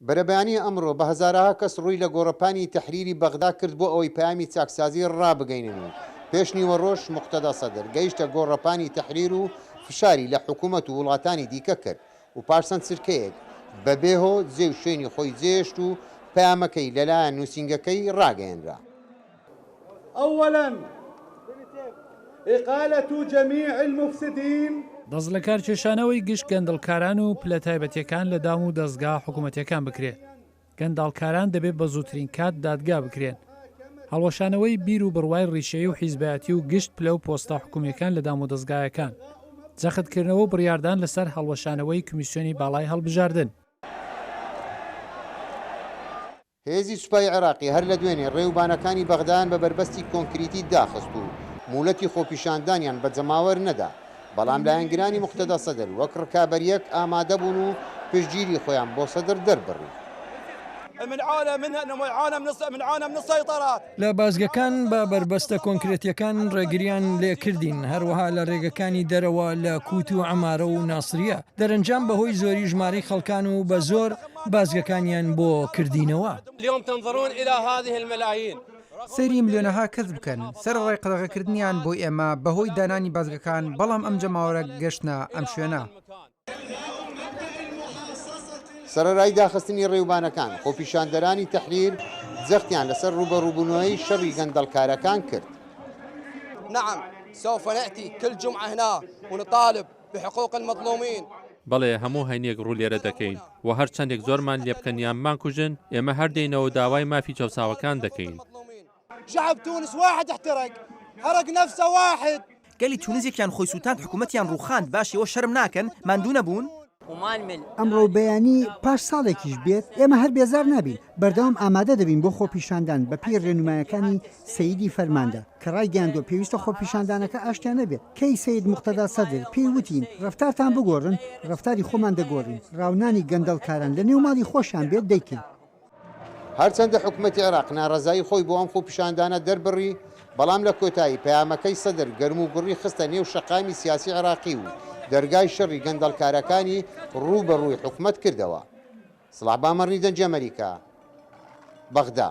بەرەبەیانی ئەمڕۆ بە هەزارەها کەس ڕووی لە گۆڕەپانی تەحریری بەغدا کرد بۆ ئەوەی پامی چاکسازی ڕابگەینن و پێش نیوەڕۆژ موقتەدا سەدر گەیشتە گۆڕەپانی تەحریر و فشاری لە حکوومەت و وڵاتانی دیکە کرد و پاشسەند سرکەیەک بەبێهۆ جێ و شوێنی خۆی جێشت و پامەکەی لەلایەن نووسینگەکەی ڕاگەیەنرا. أولاً إقالة جميع المفسدين. دەست لە کارکێشانەوەی گشت گەندەڵکاران و پلە تایبەتیەکان لە دام و دەستگا حکوومەتیەکان بکرێت. گەنداڵکاران دەبێت بە زووترین کات دادگا بکرێن. هەڵوەشانەوەی بیر و بڕوای ڕیشەیە و حیزبایەتی و گشت پلە و پۆستە حکوومیەکان لە دام و دەستگایەکان. جەختکردنەوە و بڕیاردان لەسەر هەڵوەشانەوەی کمیسیۆنی باڵای هەڵبژاردن. هێزی سوپای عێراقی هەر لە دوێنێ ڕێوبانەکانی بەغدایان بە بربەستی کۆنکریتی داخست و مولەتی خۆپیشاندانیان بە جەماوەر نەدا، بەڵام لایەنگرانی موقتەدا سەدر وەک ڕکابەریەک ئامادە بوون و پشتگیری خۆیان بۆ سەدر دەربڕی. لە بازگەکان بە بربەستە کۆنکرێتیەکان ڕێگریان لێکردین، هەروەها لە ڕێگەکانی دەرەوە لە کووت و عەمارە و ناسریە دەرەنجام بەهۆی زۆری ژمارەی خەڵکان و بە زۆر بازگەکانیان بۆ کردینەوە. سەیری ملیۆنەها کەس بکەن سەرڕای قەدەغەکردنیان بۆی ئێمە بەهۆی دانانی بازگەکان، بەڵام ئەم جەماوەرە گەشتە ئەم شوێنە. سەرەڕای داخستنی ڕێوبانەکان خۆپیشاندەرانی تەحریر جەختیان لەسەر ڕوبەڕووبوونەوەی شەڕی گەندەڵکارەکان کرد. نعم سوف نأتي كل جمعة هنا ونطالب بحقوق المظلومين. بەڵێ هەموو هەینێک ڕوو لێرە دەکەین و هەر چەندێک زۆرمان لێبکەنیانمان کوژن، ئێمە هەردەینەوە داوای مافی چەوساوەکان دەکەین. شعب تونس واحد احترق حرق نفسه واحد. گەلی تونسێکیان خۆی سووتاند حکوومەتیان ڕووخاند باشەوە شەرم ناکەن ماندوو نەبوون. ئەمڕۆ بەیانی پاش ساڵێکیش بێت ئێمە هەر بێزار نابین، بەردەوام ئامادە دەبین بۆ خۆپیشاندان بە پێی ڕێنمایەکانی سەیدی فەرماندا کە ڕایگەیاندۆ پێویستە خۆپیشاندانەکە ئاشتیان نەبێت. کەی سەید موقتەدا سەدر پێی وتین ڕەفتارتان بگۆڕن، ڕەفتاری خۆمان دەگۆڕین، ڕاونانی گەندەڵکاران لە نێو ماڵی خۆشیان بێت دەیکەین. هەرچەندە حکوومەتی عێراق ناڕەزایی خۆی بۆ ئەم خۆپیشاندانە دەربڕی، بەڵام لە کۆتایی پەیامەکەی سەدر گەرم و گوڕی خستە نێو شەقامی سیاسی عێراقی و دەرگای شەڕی گەندەڵکارەکانی ڕوو بە ڕووی حکوومەت کردەوە. سڵاح بامەڕنی دەنج ئەمریکا، بەغدا.